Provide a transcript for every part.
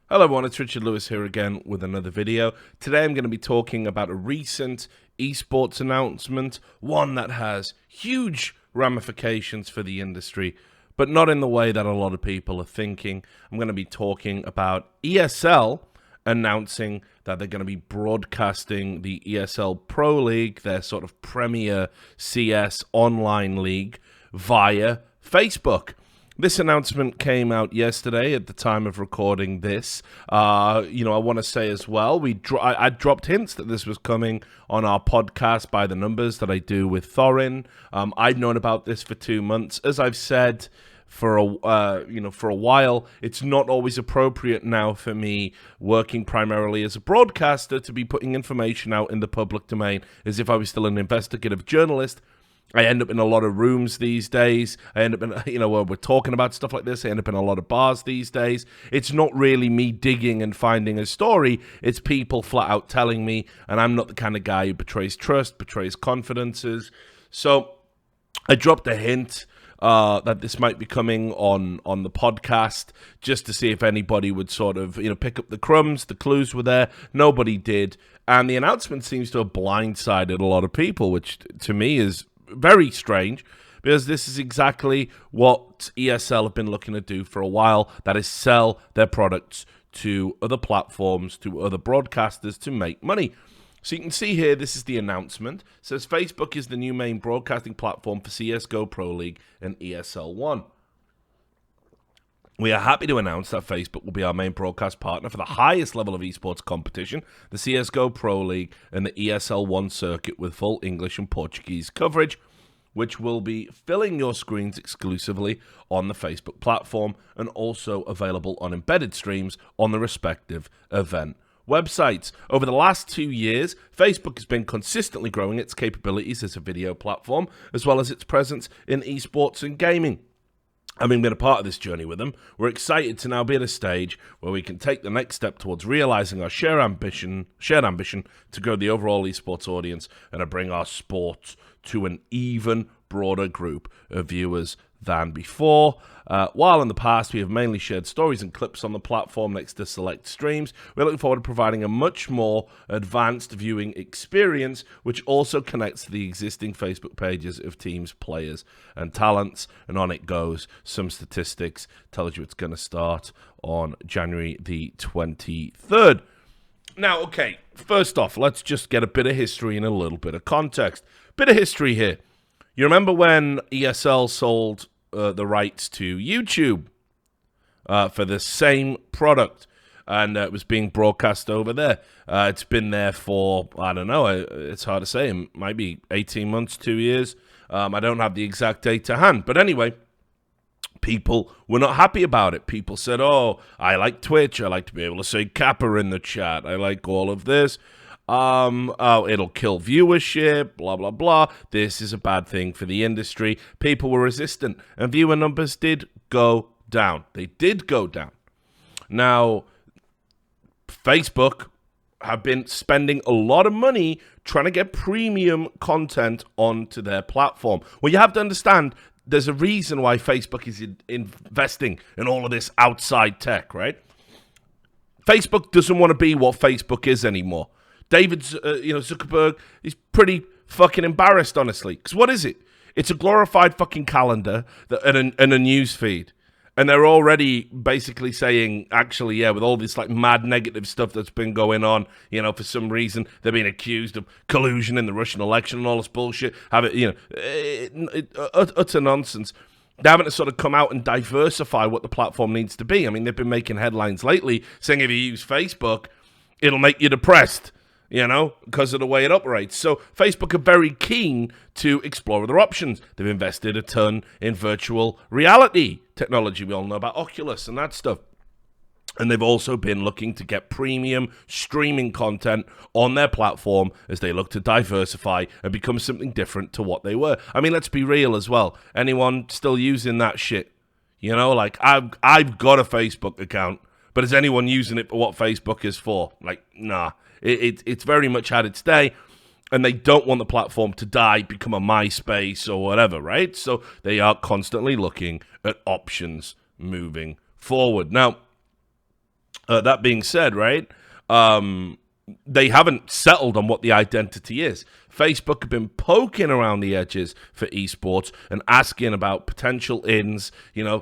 Hello everyone, it's Richard Lewis here again with another video. Today I'm going to be talking about a recent esports announcement, one that has huge ramifications for the industry, but not in the way that a lot of people are thinking. I'm going to be talking about ESL announcing that they're going to be broadcasting the ESL Pro League, their sort of premier CS online league, via Facebook. This announcement came out yesterday at the time of recording this. I want to say as well, I dropped hints that this was coming on our podcast By the Numbers that I do with Thorin. I've known about this for 2 months. As I've said for a while, it's not always appropriate now for me, working primarily as a broadcaster, to be putting information out in the public domain as if I was still an investigative journalist. I end up in a lot of rooms these days. I end up in, where we're talking about stuff like this. I end up in a lot of bars these days. It's not really me digging and finding a story. It's people flat out telling me, and I'm not the kind of guy who betrays trust, betrays confidences. So I dropped a hint that this might be coming on the podcast, just to see if anybody would sort of, pick up the crumbs. The clues were there. Nobody did. And the announcement seems to have blindsided a lot of people, which to me is very strange, because this is exactly what ESL have been looking to do for a while. That is, sell their products to other platforms, to other broadcasters, to make money. So you can see here, this is the announcement. It says Facebook is the new main broadcasting platform for CSGO Pro League and ESL 1. We are happy to announce that Facebook will be our main broadcast partner for the highest level of esports competition, the CSGO Pro League and the ESL 1 circuit, with full English and Portuguese coverage, which will be filling your screens exclusively on the Facebook platform and also available on embedded streams on the respective event websites. Over the last 2 years, Facebook has been consistently growing its capabilities as a video platform, as well as its presence in esports and gaming. Having been a part of this journey with them, we're excited to now be at a stage where we can take the next step towards realizing our shared ambition to grow the overall esports audience and to bring our sport to an even broader group of viewers than before. While in the past we have mainly shared stories and clips on the platform next to select streams, we're looking forward to providing a much more advanced viewing experience, which also connects to the existing Facebook pages of teams, players, and talents. And on it goes. Some statistics tells you it's going to start on January the 23rd. Now, okay, first off, let's just get a bit of history and a little bit of context. Bit of history here. You remember when ESL sold the rights to YouTube for the same product, and it was being broadcast over there? It's been there for, I don't know, it's hard to say. It might be 18 months, 2 years. I don't have the exact date to hand. But anyway, people were not happy about it. People said, oh, I like Twitch. I like to be able to say Kappa in the chat. I like all of this. It'll kill viewership, blah, blah, blah. This is a bad thing for the industry. People were resistant, and viewer numbers did go down. They did go down. Now, Facebook have been spending a lot of money trying to get premium content onto their platform. Well, you have to understand, there's a reason why Facebook is investing in all of this outside tech, right? Facebook doesn't want to be what Facebook is anymore. Zuckerberg is pretty fucking embarrassed, honestly. Because what is it? It's a glorified fucking calendar and a news feed. And they're already basically saying, actually, yeah, with all this like mad negative stuff that's been going on, for some reason, they're being accused of collusion in the Russian election and all this bullshit. Utter nonsense. They're having to sort of come out and diversify what the platform needs to be. I mean, they've been making headlines lately saying if you use Facebook, it'll make you depressed, because of the way it operates. So Facebook are very keen to explore other options. They've invested a ton in virtual reality technology. We all know about Oculus and that stuff. And they've also been looking to get premium streaming content on their platform as they look to diversify and become something different to what they were. I mean, let's be real as well. Anyone still using that shit? I've got a Facebook account, but is anyone using it for what Facebook is for? Nah. It's very much had its day, and they don't want the platform to die, become a MySpace or whatever, right? So they are constantly looking at options moving forward. Now, That being said, right, they haven't settled on what the identity is. Facebook have been poking around the edges for esports and asking about potential ins,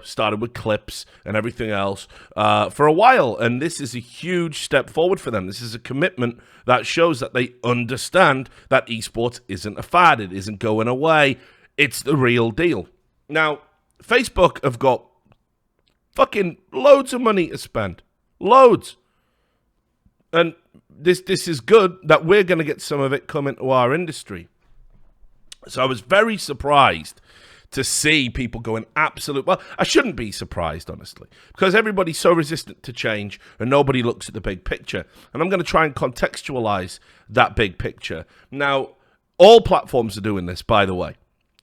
started with clips and everything else for a while. And this is a huge step forward for them. This is a commitment that shows that they understand that esports isn't a fad. It isn't going away. It's the real deal. Now, Facebook have got fucking loads of money to spend. Loads. And this is good that we're going to get some of it coming to our industry. So I was very surprised to see people going absolute. Well, I shouldn't be surprised, honestly, because everybody's so resistant to change and nobody looks at the big picture. And I'm going to try and contextualize that big picture. Now, all platforms are doing this, by the way.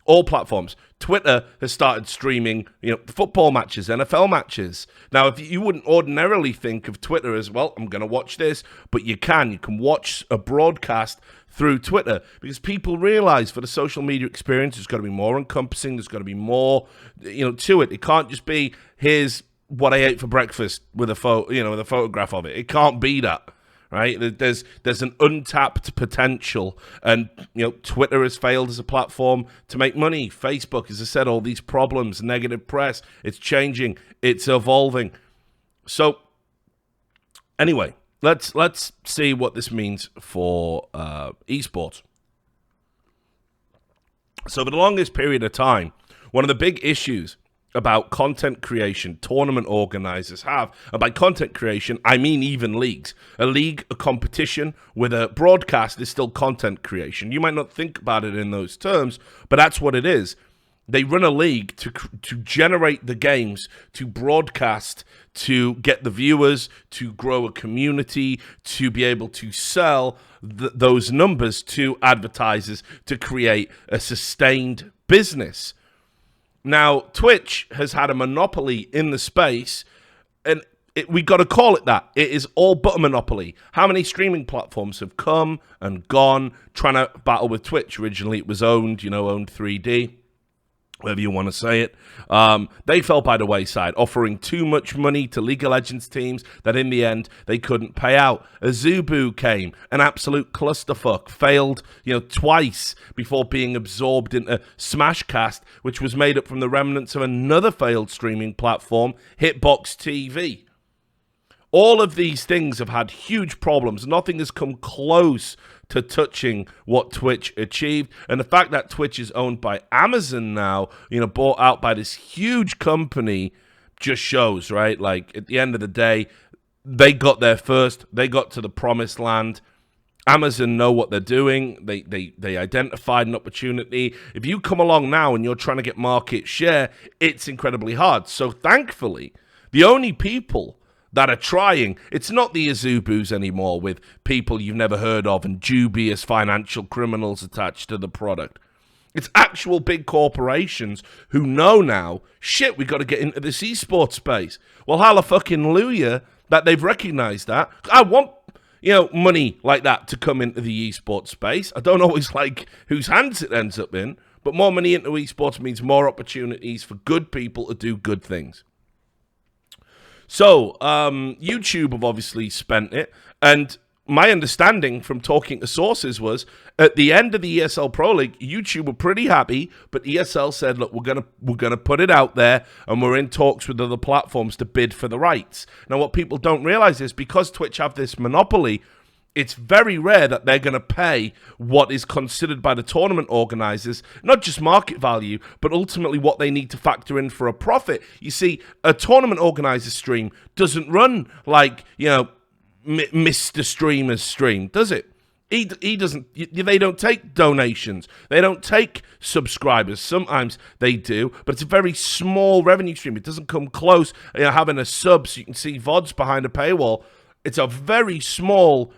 All platforms. Twitter has started streaming, football matches, NFL matches. Now, if you wouldn't ordinarily think of Twitter as, well, I'm going to watch this, but you can. You can watch a broadcast through Twitter because people realize for the social media experience, there's got to be more encompassing. There's got to be more, to it. It can't just be, here's what I ate for breakfast with a with a photograph of it. It can't be that. Right, there's an untapped potential, and Twitter has failed as a platform to make money. Facebook, as I said, all these problems, negative press. It's changing, it's evolving. So, anyway, let's see what this means for esports. So, for the longest period of time, one of the big issues about content creation tournament organizers have, and by content creation I mean even leagues. A league, a competition with a broadcast is still content creation. You might not think about it in those terms, but that's what it is. They run a league to generate the games, to broadcast, to get the viewers, to grow a community, to be able to sell those numbers to advertisers, to create a sustained business. Now, Twitch has had a monopoly in the space, and we got to call it that. It is all but a monopoly. How many streaming platforms have come and gone trying to battle with Twitch? Originally, it was owned 3D. Whatever you want to say it. They fell by the wayside, offering too much money to League of Legends teams that in the end they couldn't pay out. Azubu came, an absolute clusterfuck, failed twice before being absorbed into Smashcast, which was made up from the remnants of another failed streaming platform, Hitbox TV. All of these things have had huge problems. Nothing has come close to touching what Twitch achieved. And the fact that Twitch is owned by Amazon now, bought out by this huge company, just shows, right? Like, at the end of the day, they got there first. They got to the promised land. Amazon know what they're doing. They identified an opportunity. If you come along now and you're trying to get market share, it's incredibly hard. So thankfully, the only people that are trying, it's not the Azubus anymore with people you've never heard of and dubious financial criminals attached to the product. It's actual big corporations who know now, shit, we got to get into this esports space. Well, hallelujah that they've recognized that. I want, money like that to come into the esports space. I don't always like whose hands it ends up in, but more money into esports means more opportunities for good people to do good things. So, YouTube have obviously spent it, and my understanding from talking to sources was, at the end of the ESL Pro League, YouTube were pretty happy, but ESL said, look, we're gonna put it out there, and we're in talks with other platforms to bid for the rights. Now, what people don't realize is, because Twitch have this monopoly, it's very rare that they're going to pay what is considered by the tournament organizers, not just market value, but ultimately what they need to factor in for a profit. You see, a tournament organizer stream doesn't run like, Mr. Streamer's stream, does it? He doesn't. They don't take donations. They don't take subscribers. Sometimes they do, but it's a very small revenue stream. It doesn't come close. Having a sub so you can see VODs behind a paywall. It's a very small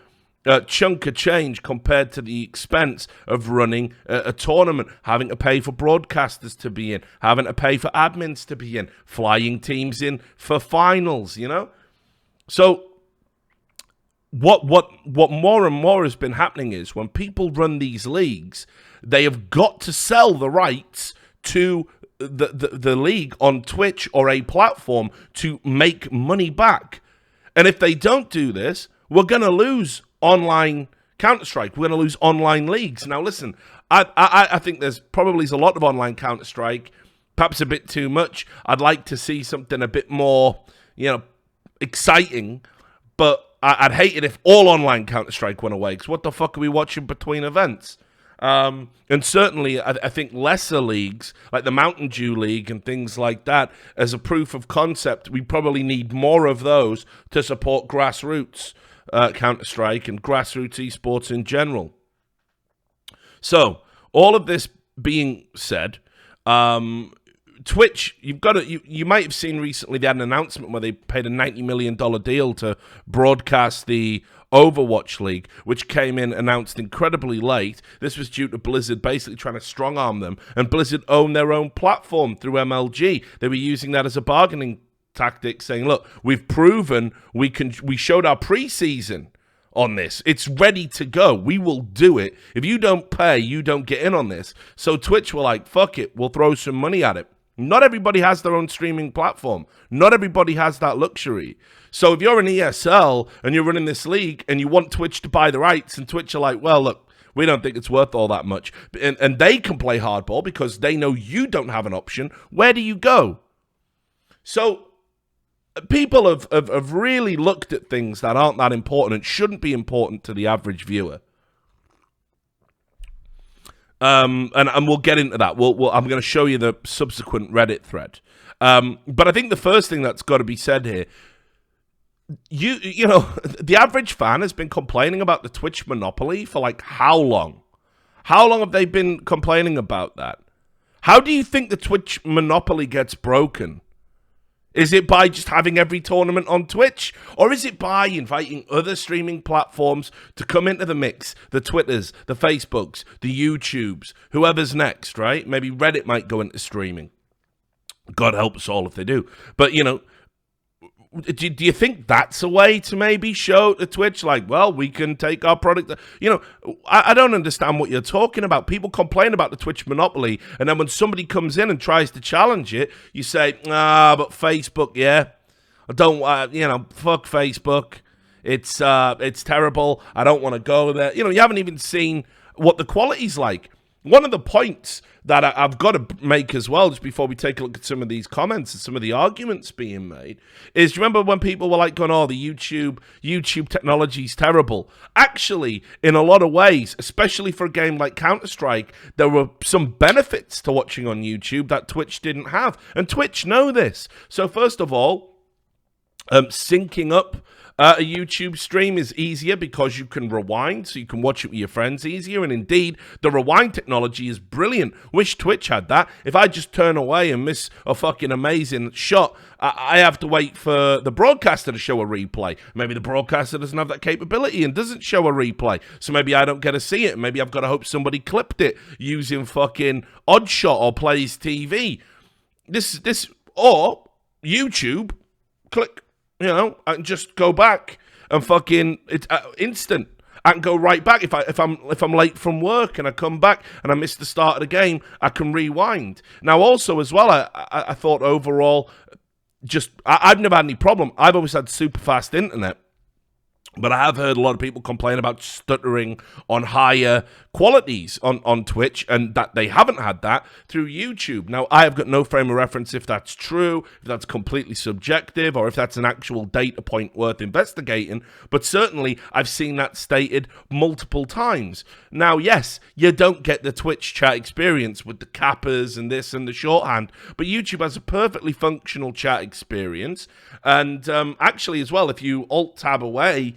chunk of change compared to the expense of running a tournament, having to pay for broadcasters to be in, having to pay for admins to be in, flying teams in for finals, So what more and more has been happening is, when people run these leagues, they have got to sell the rights to the league on Twitch or a platform to make money back. And if they don't do this, we're going to lose online Counter-Strike. We're going to lose online leagues. Now, listen, I think there's probably a lot of online Counter-Strike, perhaps a bit too much. I'd like to see something a bit more, exciting, but I'd hate it if all online Counter-Strike went away, because what the fuck are we watching between events? And certainly, I think lesser leagues, like the Mountain Dew League and things like that, as a proof of concept, we probably need more of those to support grassroots Counter-Strike and grassroots esports in general. So, all of this being said, Twitch, you might have seen recently they had an announcement where they paid a $90 million deal to broadcast the Overwatch League, which came in announced incredibly late. This was due to Blizzard basically trying to strong-arm them, and Blizzard owned their own platform through MLG. They were using that as a bargaining tactic, saying, look, we've proven we showed our preseason on this. It's ready to go. We will do it. If you don't pay, you don't get in on this. So Twitch were like, fuck it, we'll throw some money at it. Not everybody has their own streaming platform. Not everybody has that luxury. So if you're an ESL and you're running this league and you want Twitch to buy the rights, and Twitch are like, well, look, we don't think it's worth all that much. And they can play hardball because they know you don't have an option. Where do you go? So people have really looked at things that aren't that important and shouldn't be important to the average viewer. And we'll get into that. I'm going to show you the subsequent Reddit thread. But I think the first thing that's got to be said here, the average fan has been complaining about the Twitch monopoly for like how long? How long have they been complaining about that? How do you think the Twitch monopoly gets broken? Is it by just having every tournament on Twitch? Or is it by inviting other streaming platforms to come into the mix? The Twitters, the Facebooks, the YouTubes, whoever's next, right? Maybe Reddit might go into streaming. God help us all if they do. But, do you think that's a way to maybe show to Twitch, like, well, we can take our product? I don't understand what you're talking about. People complain about the Twitch monopoly, and then when somebody comes in and tries to challenge it, you say, but Facebook, yeah. I don't, fuck Facebook. It's terrible. I don't want to go there. You haven't even seen what the quality's like. One of the points that I've got to make as well, just before we take a look at some of these comments and some of the arguments being made, is, remember when people were like going, oh, the YouTube technology's terrible? Actually, in a lot of ways, especially for a game like Counter-Strike, there were some benefits to watching on YouTube that Twitch didn't have. And Twitch know this. So first of all, syncing up a YouTube stream is easier because you can rewind, so you can watch it with your friends easier. And indeed, the rewind technology is brilliant. Wish Twitch had that. If I just turn away and miss a fucking amazing shot, I have to wait for the broadcaster to show a replay. Maybe the broadcaster doesn't have that capability and doesn't show a replay, so maybe I don't get to see it. Maybe I've got to hope somebody clipped it using fucking Oddshot or Plays TV. This or YouTube, click. I can just go back and fucking it's instant. I can go right back if I'm late from work and I come back and I miss the start of the game. I can rewind. Now, also as well, I thought overall, I've never had any problem. I've always had super fast internet. But I have heard a lot of people complain about stuttering on higher qualities on Twitch, and that they haven't had that through YouTube. Now, I have got no frame of reference if that's true, if that's completely subjective, or if that's an actual data point worth investigating. But certainly, I've seen that stated multiple times. Now, yes, you don't get the Twitch chat experience with the kappas and this and the shorthand, but YouTube has a perfectly functional chat experience. And actually, as well, if you alt-tab away,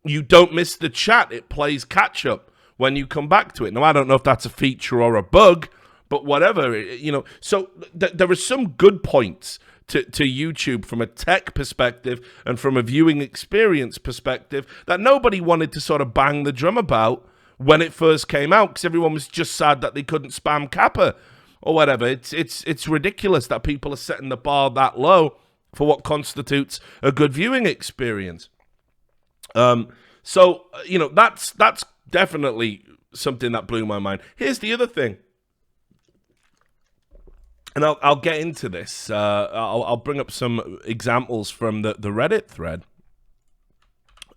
you don't miss the chat. It plays catch-up when you come back to it. Now, I don't know if that's a feature or a bug, but whatever, So there are some good points to YouTube from a tech perspective and from a viewing experience perspective that nobody wanted to sort of bang the drum about when it first came out, because everyone was just sad that they couldn't spam Kappa or whatever. It's ridiculous that people are setting the bar that low for what constitutes a good viewing experience. So that's definitely something that blew my mind. Here's the other thing, and I'll get into this. I'll bring up some examples from the Reddit thread.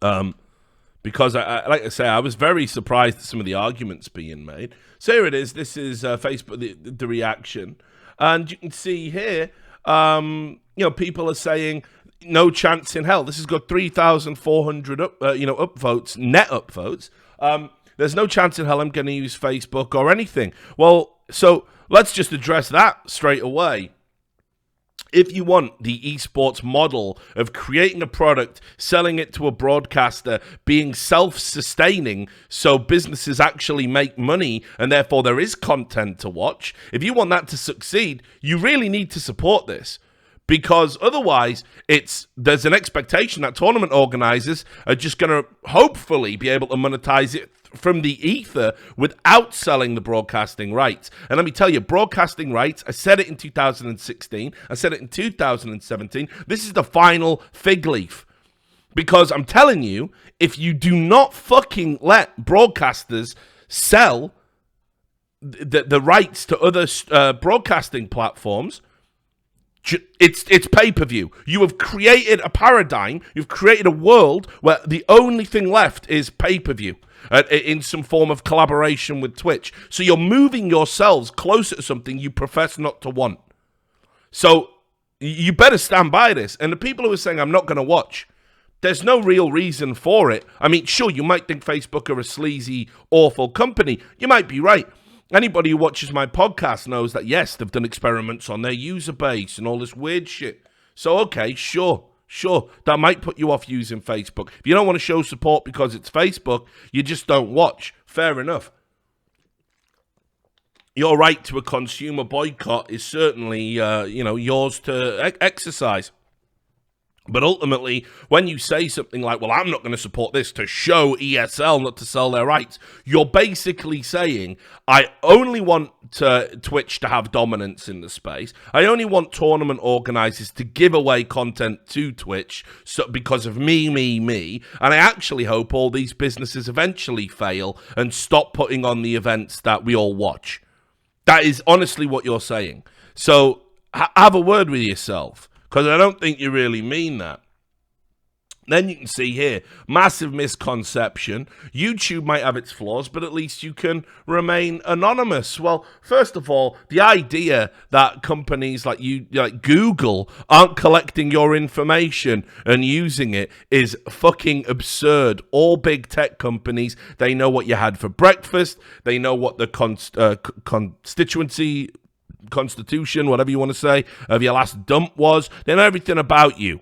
Because, like I say, I was very surprised at some of the arguments being made. So here it is. This is Facebook, the reaction. And you can see here, people are saying no chance in hell. This has got 3,400 upvotes, net upvotes. There's no chance in hell I'm going to use Facebook or anything. Well, so let's just address that straight away. If you want the esports model of creating a product, selling it to a broadcaster, being self-sustaining so businesses actually make money and therefore there is content to watch, if you want that to succeed, you really need to support this. Because otherwise, there's an expectation that tournament organizers are just going to hopefully be able to monetize it from the ether without selling the broadcasting rights. And let me tell you, broadcasting rights, I said it in 2016, I said it in 2017, this is the final fig leaf. Because I'm telling you, if you do not fucking let broadcasters sell the rights to other broadcasting platforms, it's pay-per-view. You have created a paradigm. You've created a world where the only thing left is pay-per-view in some form of collaboration with Twitch. So you're moving yourselves closer to something you profess not to want. So you better stand by this. And the people who are saying, I'm not going to watch, there's no real reason for it. I mean, sure, you might think Facebook are a sleazy, awful company. You might be right. Anybody who watches my podcast knows that, yes, they've done experiments on their user base and all this weird shit. So, okay, sure, that might put you off using Facebook. If you don't want to show support because it's Facebook, you just don't watch. Fair enough. Your right to a consumer boycott is certainly, yours to exercise. But ultimately, when you say something like, well, I'm not going to support this to show ESL not to sell their rights, you're basically saying, I only want Twitch to have dominance in the space. I only want tournament organizers to give away content to Twitch because of me. And I actually hope all these businesses eventually fail and stop putting on the events that we all watch. That is honestly what you're saying. So have a word with yourself. Because I don't think you really mean that. Then you can see here, massive misconception. YouTube might have its flaws, but at least you can remain anonymous. Well, first of all, the idea that companies like Google aren't collecting your information and using it is fucking absurd. All big tech companies, they know what you had for breakfast. They know what the constitution, whatever you want to say, of your last dump was. They know everything about you.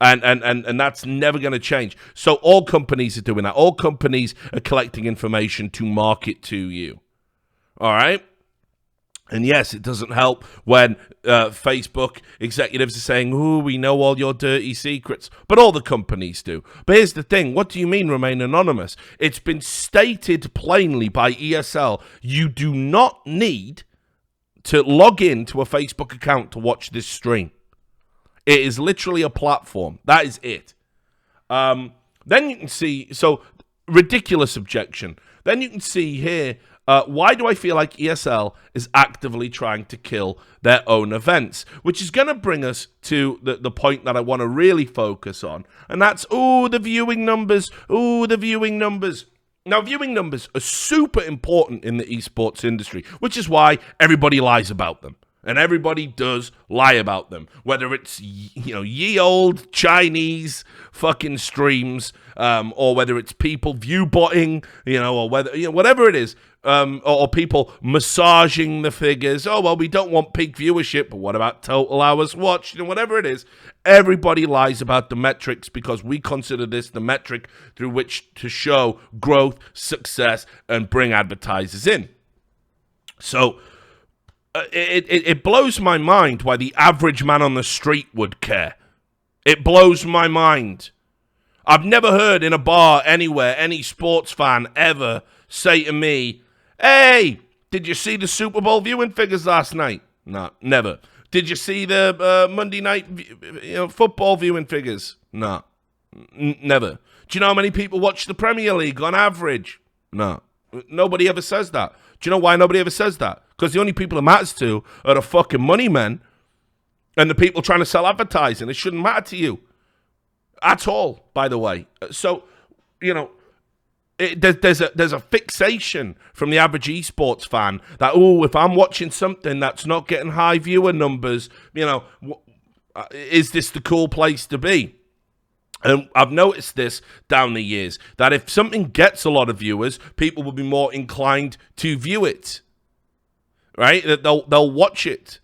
And that's never going to change. So all companies are doing that. All companies are collecting information to market to you. All right? And yes, it doesn't help when Facebook executives are saying, ooh, we know all your dirty secrets. But all the companies do. But here's the thing. What do you mean remain anonymous? It's been stated plainly by ESL. You do not need to log in to a Facebook account to watch this stream. It is literally a platform. That is it. Then you can see, so ridiculous objection. Then you can see here, why do I feel like ESL is actively trying to kill their own events? Which is going to bring us to the point that I want to really focus on. And that's, the viewing numbers. Now, viewing numbers are super important in the esports industry, which is why everybody lies about them. And everybody does lie about them, whether it's, ye old Chinese fucking streams, or whether it's people view-botting, or whether, whatever it is, or people massaging the figures. Oh, well, we don't want peak viewership, but what about total hours watched? Whatever it is, everybody lies about the metrics because we consider this the metric through which to show growth, success, and bring advertisers in. So, it blows my mind why the average man on the street would care. It blows my mind. I've never heard in a bar anywhere any sports fan ever say to me, hey, did you see the Super Bowl viewing figures last night? No, never. Did you see the Monday night football viewing figures? No, never. Do you know how many people watch the Premier League on average? No. Nobody ever says that. Do you know why nobody ever says that? Because the only people it matters to are the fucking money men and the people trying to sell advertising. It shouldn't matter to you. at all, by the way. So, there's a fixation from the average esports fan that, if I'm watching something that's not getting high viewer numbers, is this the cool place to be? And I've noticed this down the years, that if something gets a lot of viewers, people will be more inclined to view it, right? That they'll watch it.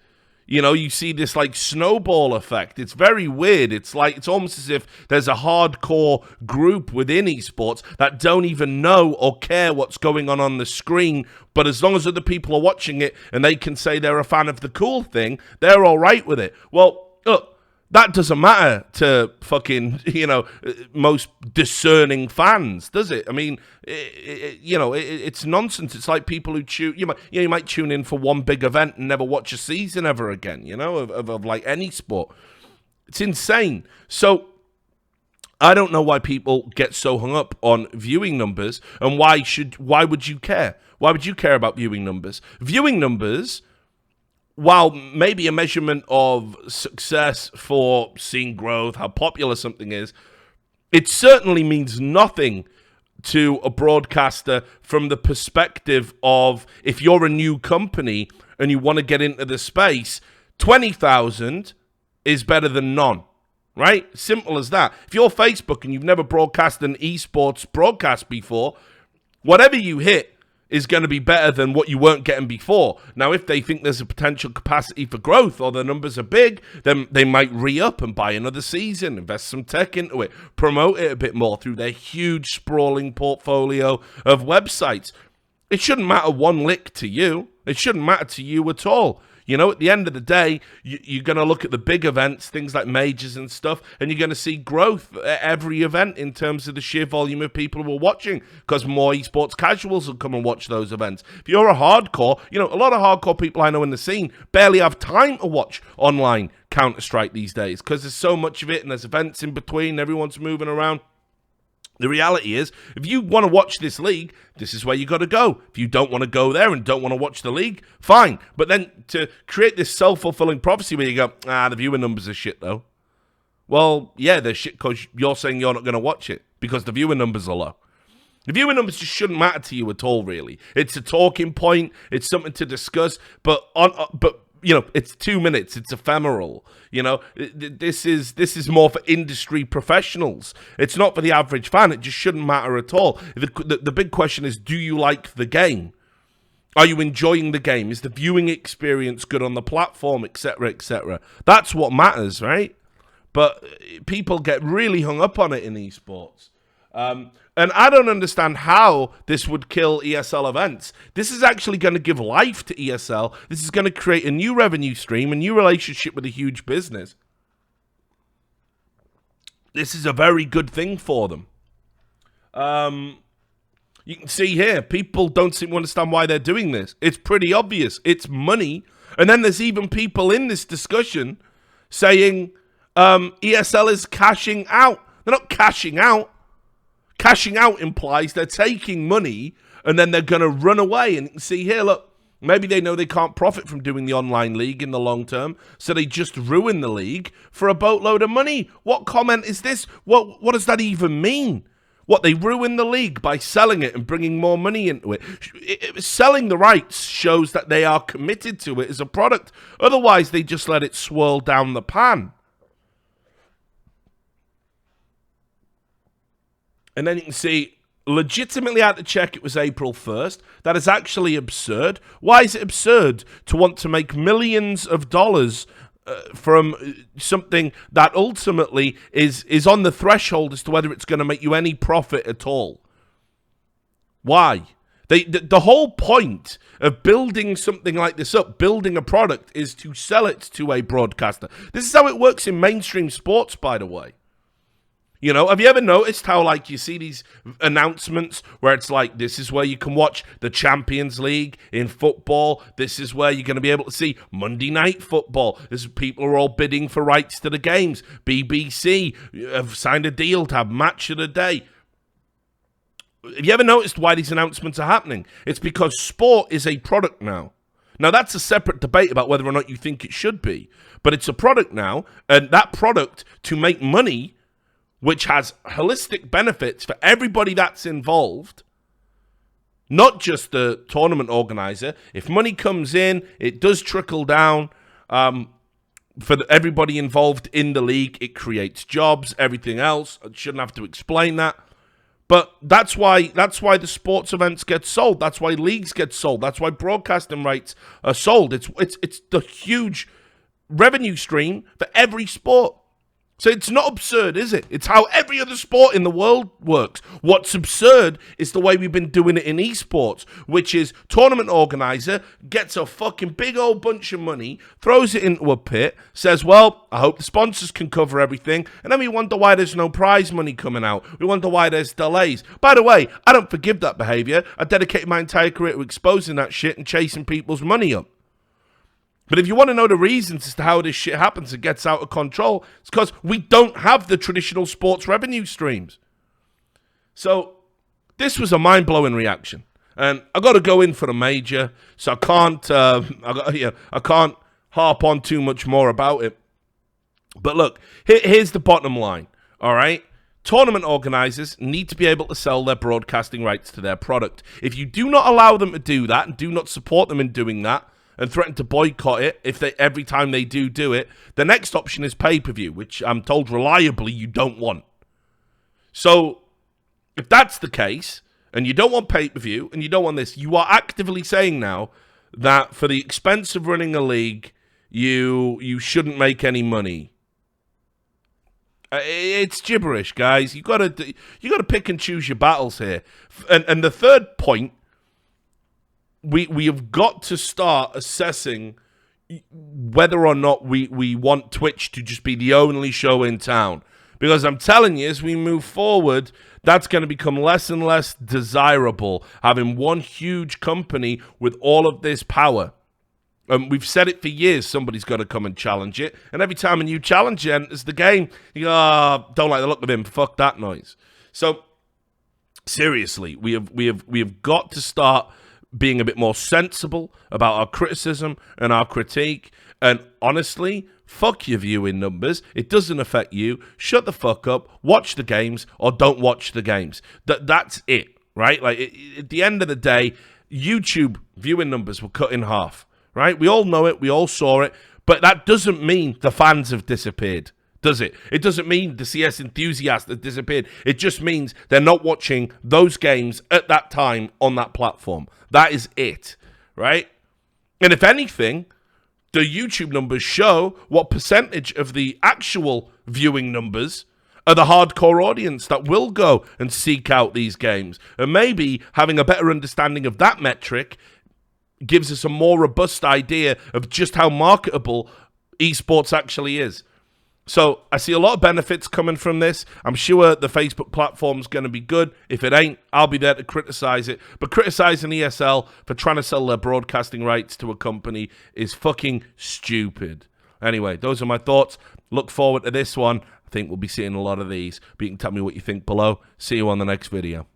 You see this like snowball effect. It's very weird. It's almost as if there's a hardcore group within esports that don't even know or care what's going on the screen. But as long as other people are watching it and they can say they're a fan of the cool thing, they're all right with it. Well, look, that doesn't matter to fucking, most discerning fans, does it? I mean, it's nonsense. It's like people who you might tune in for one big event and never watch a season ever again, of like any sport. It's insane. So I don't know why people get so hung up on viewing numbers, and why would you care? Why would you care about viewing numbers? Viewing numbers, while maybe a measurement of success for seeing growth, how popular something is, it certainly means nothing to a broadcaster from the perspective of, if you're a new company and you want to get into the space, 20,000 is better than none, right? Simple as that. If you're Facebook and you've never broadcast an esports broadcast before, whatever you hit is going to be better than what you weren't getting before. Now, if they think there's a potential capacity for growth or the numbers are big, then they might re-up and buy another season, invest some tech into it, promote it a bit more through their huge sprawling portfolio of websites. It shouldn't matter one lick to you. It shouldn't matter to you at all. At the end of the day, you're going to look at the big events, things like majors and stuff, and you're going to see growth at every event in terms of the sheer volume of people who are watching, because more esports casuals will come and watch those events. If you're a hardcore, a lot of hardcore people I know in the scene barely have time to watch online Counter-Strike these days, because there's so much of it and there's events in between, everyone's moving around. The reality is, if you want to watch this league, this is where you got to go. If you don't want to go there and don't want to watch the league, fine. But then to create this self-fulfilling prophecy where you go, the viewer numbers are shit, though. Well, yeah, they're shit because you're saying you're not going to watch it because the viewer numbers are low. The viewer numbers just shouldn't matter to you at all, really. It's a talking point. It's something to discuss. But it's 2 minutes. It's ephemeral. This is more for industry professionals. It's not for the average fan. It just shouldn't matter at all. The big question is, do you like the game? Are you enjoying the game? Is the viewing experience good on the platform, etc., etc.? That's what matters, right? But people get really hung up on it in esports. And I don't understand how this would kill ESL events. This is actually going to give life to ESL. This is going to create a new revenue stream, a new relationship with a huge business. This is a very good thing for them. You can see here, people don't seem to understand why they're doing this. It's pretty obvious. It's money. And then there's even people in this discussion saying ESL is cashing out. They're not cashing out. Cashing out implies they're taking money and then they're going to run away. And you can see here, look, maybe they know they can't profit from doing the online league in the long term, so they just ruin the league for a boatload of money. What comment is this? What does that even mean? What, they ruin the league by selling it and bringing more money into it? Selling the rights shows that they are committed to it as a product. Otherwise, they just let it swirl down the pan. And then you can see, legitimately out to check, it was April 1st. That is actually absurd. Why is it absurd to want to make millions of dollars from something that ultimately is on the threshold as to whether it's going to make you any profit at all? Why? The whole point of building something like this up, building a product, is to sell it to a broadcaster. This is how it works in mainstream sports, by the way. Have you ever noticed how, you see these announcements where it's like, this is where you can watch the Champions League in football. This is where you're going to be able to see Monday Night Football. People are all bidding for rights to the games. BBC have signed a deal to have match of the day. Have you ever noticed why these announcements are happening? It's because sport is a product now. Now, that's a separate debate about whether or not you think it should be. But it's a product now, and that product, to make money, which has holistic benefits for everybody that's involved, not just the tournament organizer. If money comes in, it does trickle down for everybody involved in the league. It creates jobs, everything else. I shouldn't have to explain that. But that's why the sports events get sold. That's why leagues get sold. That's why broadcasting rights are sold. It's the huge revenue stream for every sport. So it's not absurd, is it? It's how every other sport in the world works. What's absurd is the way we've been doing it in esports, which is tournament organizer gets a fucking big old bunch of money, throws it into a pit, says, well, I hope the sponsors can cover everything, and then we wonder why there's no prize money coming out. We wonder why there's delays. By the way, I don't forgive that behavior. I dedicated my entire career to exposing that shit and chasing people's money up. But if you want to know the reasons as to how this shit happens and gets out of control, it's because we don't have the traditional sports revenue streams. So this was a mind-blowing reaction. And I got to go in for the major, so I can't harp on too much more about it. But look, here's the bottom line, all right? Tournament organizers need to be able to sell their broadcasting rights to their product. If you do not allow them to do that and do not support them in doing that, and threaten to boycott it every time they do it, the next option is pay-per-view, which I'm told reliably you don't want. So if that's the case, and you don't want pay-per-view, and you don't want this, you are actively saying now that for the expense of running a league, you shouldn't make any money. It's gibberish, guys. You got to pick and choose your battles here. And the third point, we have got to start assessing whether or not we want Twitch to just be the only show in town. Because I'm telling you, as we move forward, that's going to become less and less desirable, having one huge company with all of this power. We've said it for years, somebody's got to come and challenge it. And every time a new challenge enters the game, you go, oh, don't like the look of him, fuck that noise. So, seriously, we have got to start being a bit more sensible about our criticism and our critique. And honestly, fuck your viewing numbers. It doesn't affect you. Shut the fuck up. Watch the games or don't watch the games. That's it, right? Like, at the end of the day, YouTube viewing numbers were cut in half, right? We all know it. We all saw it. But that doesn't mean the fans have disappeared, does it? It doesn't mean the CS enthusiasts have disappeared. It just means they're not watching those games at that time on that platform. That is it, right? And if anything, the YouTube numbers show what percentage of the actual viewing numbers are the hardcore audience that will go and seek out these games. And maybe having a better understanding of that metric gives us a more robust idea of just how marketable esports actually is. So I see a lot of benefits coming from this. I'm sure the Facebook platform's going to be good. If it ain't, I'll be there to criticize it. But criticizing ESL for trying to sell their broadcasting rights to a company is fucking stupid. Anyway, those are my thoughts. Look forward to this one. I think we'll be seeing a lot of these. But you can tell me what you think below. See you on the next video.